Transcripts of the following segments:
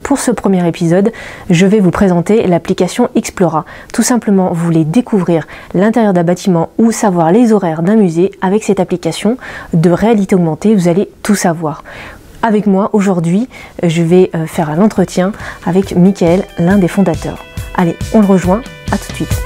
Pour ce premier épisode, je vais vous présenter l'application Explora. Tout simplement, vous voulez découvrir l'intérieur d'un bâtiment ou savoir les horaires d'un musée. Avec cette application de réalité augmentée, vous allez tout savoir. Avec moi aujourd'hui, je vais faire un entretien avec Michael, l'un des fondateurs. Allez, on le rejoint, à tout de suite.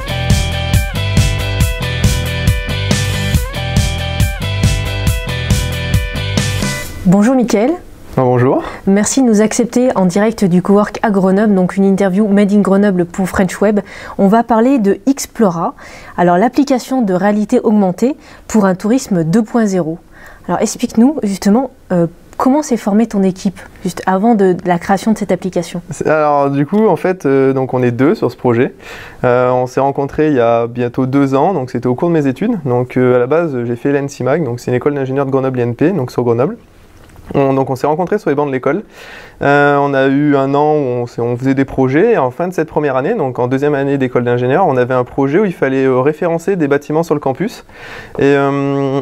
Bonjour Michael. Bonjour. Merci de nous accepter en direct du Cowork à Grenoble, donc une interview Made in Grenoble pour French Web. On va parler de Explora, alors l'application de réalité augmentée pour un tourisme 2.0. Alors explique-nous justement comment s'est formée ton équipe juste avant de la création de cette application. Alors du coup en fait donc on est deux sur ce projet. On s'est rencontrés il y a bientôt 2 ans, donc c'était au cours de mes études. Donc à la base j'ai fait l'ENSIMAG, donc c'est une école d'ingénieurs de Grenoble INP, donc sur Grenoble. Donc on s'est rencontrés sur les bancs de l'école. On a eu 1 an où on faisait des projets, et en fin de cette première année, donc en 2e année d'école d'ingénieur, on avait un projet où il fallait référencer des bâtiments sur le campus, et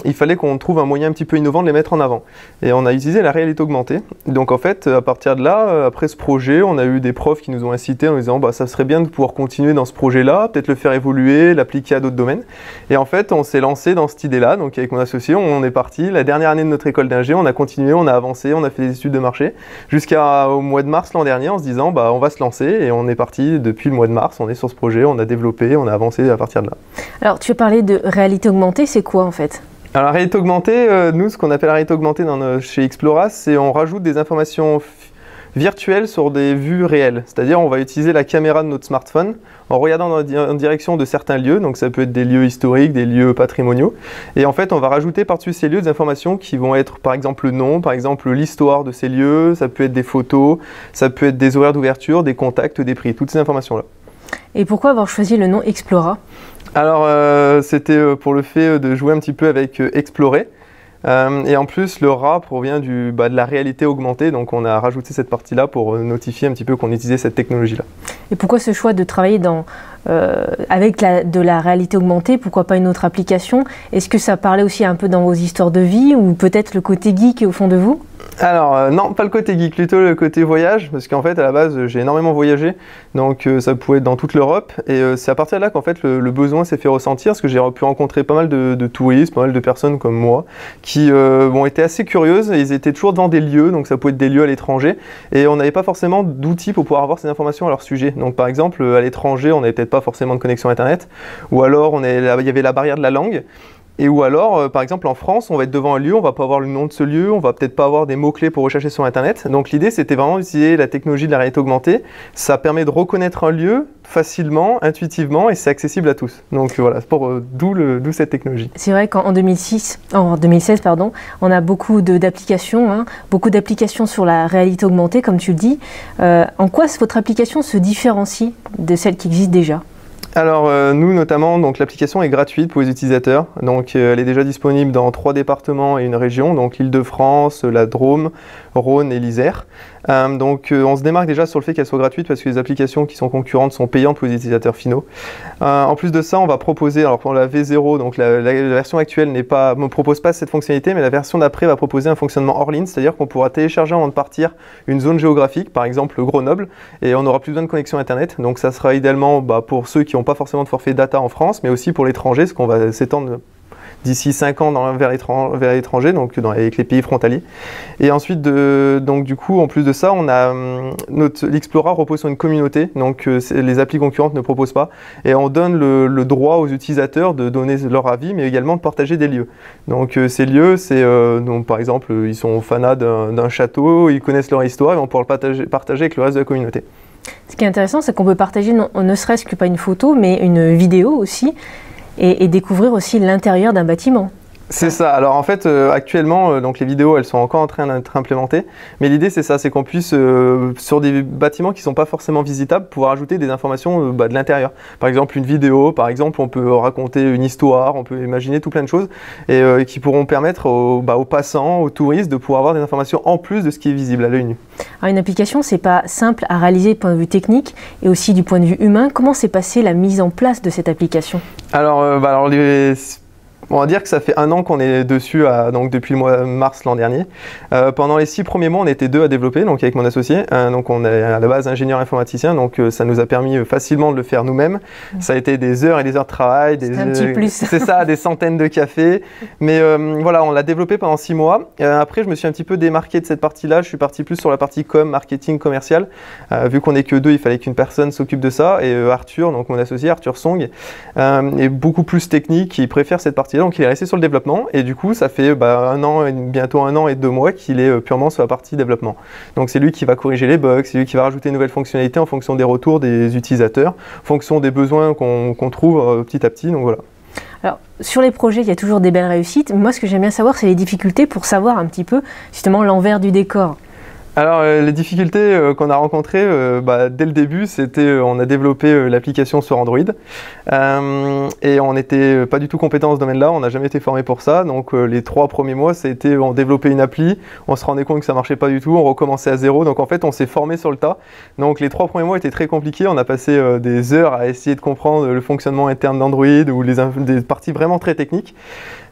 il fallait qu'on trouve un moyen un petit peu innovant de les mettre en avant. Et on a utilisé la réalité augmentée. Donc en fait, à partir de là, après ce projet, on a eu des profs qui nous ont incités en nous disant ça serait bien de pouvoir continuer dans ce projet-là, peut-être le faire évoluer, l'appliquer à d'autres domaines. Et en fait, on s'est lancé dans cette idée-là, donc avec mon associé, on est parti. La dernière année de notre école d'ingé, on a continué, on a avancé, on a fait des études de marché jusqu'au mois de mars l'an dernier en se disant on va se lancer, et on est parti depuis le mois de mars, on est sur ce projet, on a développé, on a avancé à partir de là. Alors tu as parlé de réalité augmentée, c'est quoi en fait ? Alors la réalité augmentée, nous ce qu'on appelle la réalité augmentée chez Explora, c'est on rajoute des informations virtuelles sur des vues réelles. C'est-à-dire on va utiliser la caméra de notre smartphone en regardant en direction de certains lieux, donc ça peut être des lieux historiques, des lieux patrimoniaux, et en fait on va rajouter par-dessus ces lieux des informations qui vont être par exemple le nom, par exemple l'histoire de ces lieux, ça peut être des photos, ça peut être des horaires d'ouverture, des contacts, des prix, toutes ces informations-là. Et pourquoi avoir choisi le nom Explora ? Alors c'était pour le fait de jouer un petit peu avec explorer. Et en plus, le RA provient de la réalité augmentée, donc on a rajouté cette partie-là pour notifier un petit peu qu'on utilisait cette technologie-là. Et pourquoi ce choix de travailler avec de la réalité augmentée, pourquoi pas une autre application ? Est-ce que ça parlait aussi un peu dans vos histoires de vie, ou peut-être le côté geek au fond de vous ? Alors non, pas le côté geek, plutôt le côté voyage, parce qu'en fait à la base j'ai énormément voyagé, donc ça pouvait être dans toute l'Europe, et c'est à partir de là qu'en fait le besoin s'est fait ressentir, parce que j'ai pu rencontrer pas mal de touristes, pas mal de personnes comme moi, qui étaient assez curieuses, et ils étaient toujours devant des lieux, donc ça pouvait être des lieux à l'étranger, et on n'avait pas forcément d'outils pour pouvoir avoir ces informations à leur sujet. Donc par exemple à l'étranger on n'avait peut-être pas forcément de connexion internet, ou alors il y avait la barrière de la langue. Et ou alors, par exemple en France, on va être devant un lieu, on va pas avoir le nom de ce lieu, on va peut-être pas avoir des mots-clés pour rechercher sur internet. Donc l'idée c'était vraiment d'utiliser la technologie de la réalité augmentée. Ça permet de reconnaître un lieu facilement, intuitivement, et c'est accessible à tous. Donc voilà, d'où cette technologie. C'est vrai qu'en 2016, on a beaucoup d'applications, beaucoup d'applications sur la réalité augmentée, comme tu le dis. En quoi votre application se différencie de celles qui existent déjà ? Alors nous notamment, donc l'application est gratuite pour les utilisateurs, donc elle est déjà disponible dans 3 départements et une région, donc l'Île-de-France, la Drôme, Rhône et l'Isère. Donc on se démarque déjà sur le fait qu'elle soit gratuite parce que les applications qui sont concurrentes sont payantes pour les utilisateurs finaux. En plus de ça, on va proposer, alors pour la V0, donc la version actuelle ne propose pas cette fonctionnalité, mais la version d'après va proposer un fonctionnement hors ligne, c'est-à-dire qu'on pourra télécharger avant de partir une zone géographique, par exemple Grenoble, et on n'aura plus besoin de connexion internet. Donc ça sera idéalement pour ceux qui n'ont pas forcément de forfait data en France, mais aussi pour l'étranger, parce qu'on va s'étendre d'ici 5 ans vers l'étranger, donc avec les pays frontaliers. Et ensuite, donc du coup, en plus de ça, l'Explora repose sur une communauté, donc les applis concurrentes ne proposent pas, et on donne le droit aux utilisateurs de donner leur avis, mais également de partager des lieux. Donc ces lieux, donc par exemple, ils sont fanats d'un château, ils connaissent leur histoire, et on pourra le partager avec le reste de la communauté. Ce qui est intéressant, c'est qu'on peut partager ne serait-ce que pas une photo, mais une vidéo aussi, et découvrir aussi l'intérieur d'un bâtiment. C'est ça. Alors en fait, actuellement, donc les vidéos, elles sont encore en train d'être implémentées. Mais l'idée, c'est ça, c'est qu'on puisse, sur des bâtiments qui ne sont pas forcément visitables, pouvoir ajouter des informations de l'intérieur. Par exemple, une vidéo, par exemple, on peut raconter une histoire, on peut imaginer tout plein de choses, et qui pourront permettre aux passants, aux touristes, de pouvoir avoir des informations en plus de ce qui est visible à l'œil nu. Alors une application, c'est pas simple à réaliser du point de vue technique et aussi du point de vue humain. Comment s'est passée la mise en place de cette application ? Alors On va dire que ça fait 1 an qu'on est dessus, donc depuis le mois de mars l'an dernier. Pendant les 6 premiers mois, on était 2 à développer, donc avec mon associé. Donc on est à la base ingénieur informaticien, donc ça nous a permis facilement de le faire nous-mêmes. Ça a été des heures et des heures de travail. Un petit plus. C'est ça, des centaines de cafés. Mais voilà, on l'a développé pendant 6 mois. Après, je me suis un petit peu démarqué de cette partie-là. Je suis parti plus sur la partie marketing commercial. Vu qu'on n'est que 2, il fallait qu'une personne s'occupe de ça. Et Arthur, donc mon associé, Arthur Song, est beaucoup plus technique. Il préfère cette partie-là. Donc il est resté sur le développement et du coup ça fait bientôt 1 an et 2 mois qu'il est purement sur la partie développement. Donc c'est lui qui va corriger les bugs, c'est lui qui va rajouter de nouvelles fonctionnalités en fonction des retours des utilisateurs, en fonction des besoins qu'on trouve petit à petit. Donc voilà. Alors, sur les projets, il y a toujours des belles réussites. Moi, ce que j'aime bien savoir, c'est les difficultés pour savoir un petit peu justement l'envers du décor. Alors les difficultés qu'on a rencontrées dès le début, c'était on a développé l'application sur Android et on n'était pas du tout compétent dans ce domaine-là, on n'a jamais été formé pour ça, donc les 3 premiers mois, ça a été on développait une appli, on se rendait compte que ça marchait pas du tout, on recommençait à zéro, donc en fait on s'est formé sur le tas. Donc les 3 premiers mois étaient très compliqués, on a passé des heures à essayer de comprendre le fonctionnement interne d'Android ou des parties vraiment très techniques.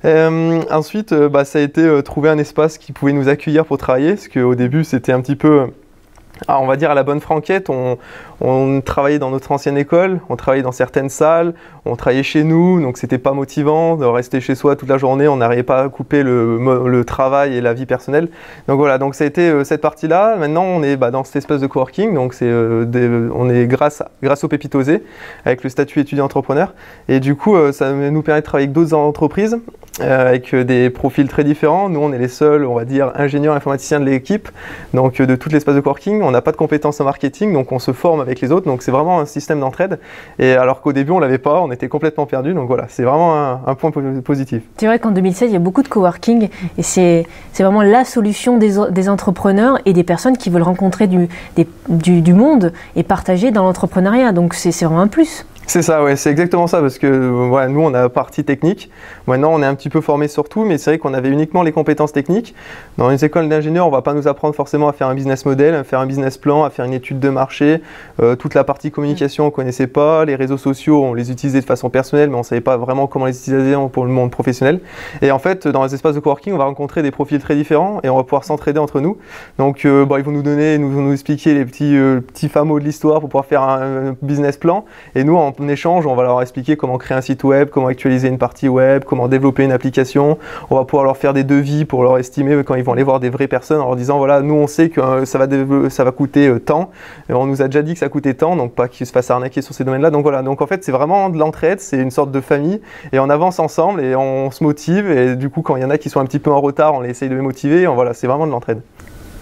Ensuite, ça a été trouver un espace qui pouvait nous accueillir pour travailler, parce qu'au début c'était un petit peu, on va dire à la bonne franquette, on travaillait dans notre ancienne école, on travaillait dans certaines salles, on travaillait chez nous, donc c'était pas motivant de rester chez soi toute la journée, on n'arrivait pas à couper le travail et la vie personnelle. Donc voilà, donc ça a été cette partie-là. Maintenant on est dans cet espace de coworking, donc on est grâce au Pépitosé, avec le statut étudiant-entrepreneur, et du coup ça nous permet de travailler avec d'autres entreprises, avec des profils très différents. Nous on est les seuls, on va dire, ingénieurs informaticiens de l'équipe, donc de tout l'espace de coworking. On n'a pas de compétences en marketing, donc on se forme avec les autres, donc c'est vraiment un système d'entraide. Et alors qu'au début on l'avait pas, on était complètement perdus, donc voilà, c'est vraiment un point positif. C'est vrai qu'en 2016 il y a beaucoup de coworking et c'est vraiment la solution des entrepreneurs et des personnes qui veulent rencontrer du monde et partager dans l'entrepreneuriat, donc c'est vraiment un plus. C'est ça, ouais, c'est exactement ça, parce que nous on a la partie technique, maintenant on est un petit peu formé sur tout, mais c'est vrai qu'on avait uniquement les compétences techniques. Dans les écoles d'ingénieurs, on va pas nous apprendre forcément à faire un business model, à faire un business plan, à faire une étude de marché, toute la partie communication on connaissait pas, les réseaux sociaux on les utilisait de façon personnelle, mais on savait pas vraiment comment les utiliser pour le monde professionnel. Et en fait, dans les espaces de coworking, on va rencontrer des profils très différents et on va pouvoir s'entraider entre nous. Donc ils vont nous expliquer les petits fameux de l'histoire pour pouvoir faire un business plan, et nous en échange, on va leur expliquer comment créer un site web, comment actualiser une partie web, comment développer une application. On va pouvoir leur faire des devis pour leur estimer quand ils vont aller voir des vraies personnes en leur disant voilà, nous on sait que ça va coûter tant, et on nous a déjà dit que ça coûtait tant, donc pas qu'ils se fassent arnaquer sur ces domaines-là. Donc voilà, donc en fait c'est vraiment de l'entraide, c'est une sorte de famille et on avance ensemble et on se motive, et du coup quand il y en a qui sont un petit peu en retard, on essaye de les motiver, voilà, c'est vraiment de l'entraide.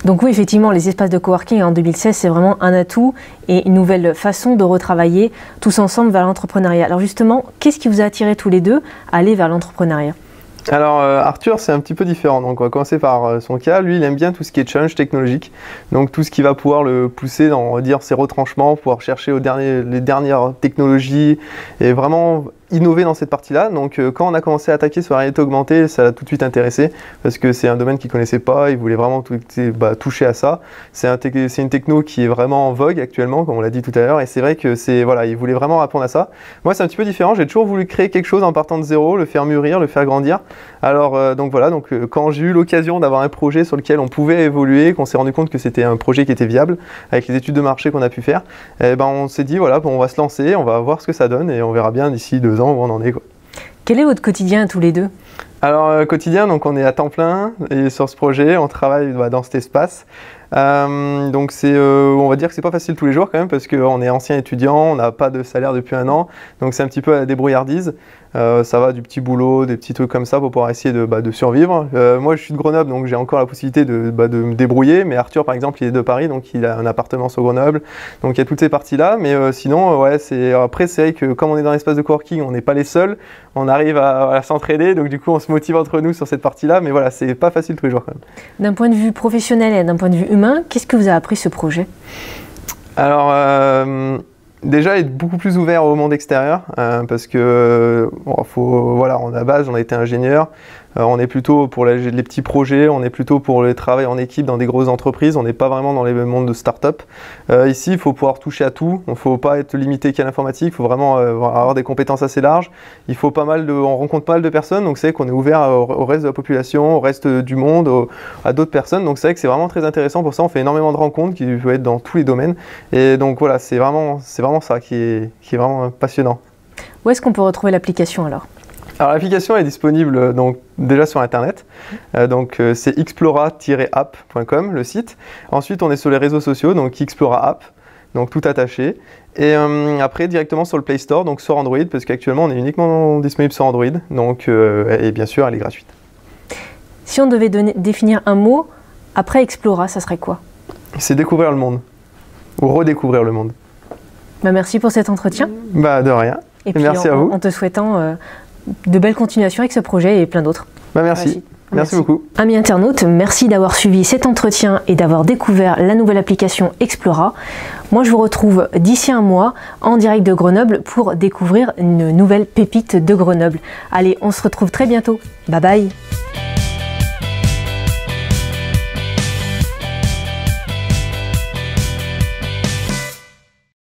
Donc oui, effectivement, les espaces de coworking en 2016, c'est vraiment un atout et une nouvelle façon de retravailler tous ensemble vers l'entrepreneuriat. Alors justement, qu'est-ce qui vous a attiré tous les deux à aller vers l'entrepreneuriat ? Alors Arthur, c'est un petit peu différent, donc on va commencer par son cas. Lui il aime bien tout ce qui est challenge technologique, donc tout ce qui va pouvoir le pousser dans, on va dire, ses retranchements, pouvoir chercher les dernières technologies et vraiment innover dans cette partie-là. Donc quand on a commencé à attaquer sur la réalité augmentée, ça l'a tout de suite intéressé parce que c'est un domaine qu'il ne connaissait pas, il voulait vraiment toucher à ça. C'est une techno qui est vraiment en vogue actuellement, comme on l'a dit tout à l'heure, et c'est vrai que il voulait vraiment répondre à ça. Moi c'est un petit peu différent, j'ai toujours voulu créer quelque chose en partant de zéro, le faire mûrir, le faire grandir. Alors quand j'ai eu l'occasion d'avoir un projet sur lequel on pouvait évoluer, qu'on s'est rendu compte que c'était un projet qui était viable, avec les études de marché qu'on a pu faire, on s'est dit voilà, on va se lancer, on va voir ce que ça donne et on verra bien d'ici 2 ans où on en est, quoi. Quel est votre quotidien tous les deux ? Alors quotidien, donc on est à temps plein et sur ce projet, on travaille dans cet espace. Donc on va dire que c'est pas facile tous les jours quand même parce qu'on est ancien étudiant, on n'a pas de salaire depuis 1 an, donc c'est un petit peu à la débrouillardise. Ça va du petit boulot, des petits trucs comme ça pour pouvoir essayer de survivre. Moi je suis de Grenoble, donc j'ai encore la possibilité de me débrouiller, mais Arthur par exemple il est de Paris, donc il a un appartement sur Grenoble, donc il y a toutes ces parties là, mais sinon après c'est vrai que comme on est dans l'espace de coworking, on n'est pas les seuls, on arrive à s'entraider, donc du coup on se motive entre nous sur cette partie là, mais voilà, c'est pas facile tous les jours quand même. D'un point de vue professionnel et d'un point de vue humain, qu'est-ce que vous a appris ce projet ? Alors déjà être beaucoup plus ouvert au monde extérieur parce que à la base on a été ingénieur, On est plutôt pour les petits projets, on est plutôt pour le travail en équipe dans des grosses entreprises, on n'est pas vraiment dans les mondes de start-up. Ici, il faut pouvoir toucher à tout, il ne faut pas être limité qu'à l'informatique, il faut vraiment avoir des compétences assez larges. On rencontre pas mal de personnes, donc c'est vrai qu'on est ouvert au reste de la population, au reste du monde, à d'autres personnes. Donc c'est vrai que c'est vraiment très intéressant pour ça, on fait énormément de rencontres qui peuvent être dans tous les domaines. Et donc voilà, c'est vraiment ça qui est vraiment passionnant. Où est-ce qu'on peut retrouver l'application alors ? Alors l'application est disponible donc déjà sur internet, c'est explora-app.com le site. Ensuite on est sur les réseaux sociaux, donc Explora App, donc tout attaché. Et après directement sur le Play Store, donc sur Android, parce qu'actuellement on est uniquement disponible sur Android, donc, et bien sûr elle est gratuite. Si on devait définir un mot après Explora, ça serait quoi ? C'est découvrir le monde, ou redécouvrir le monde. Merci pour cet entretien. De rien. Et puis merci à vous. En te souhaitant de belles continuations avec ce projet et plein d'autres. Merci. Merci beaucoup. Amis internautes, merci d'avoir suivi cet entretien et d'avoir découvert la nouvelle application Explora. Moi, je vous retrouve d'ici un mois en direct de Grenoble pour découvrir une nouvelle pépite de Grenoble. Allez, on se retrouve très bientôt. Bye bye.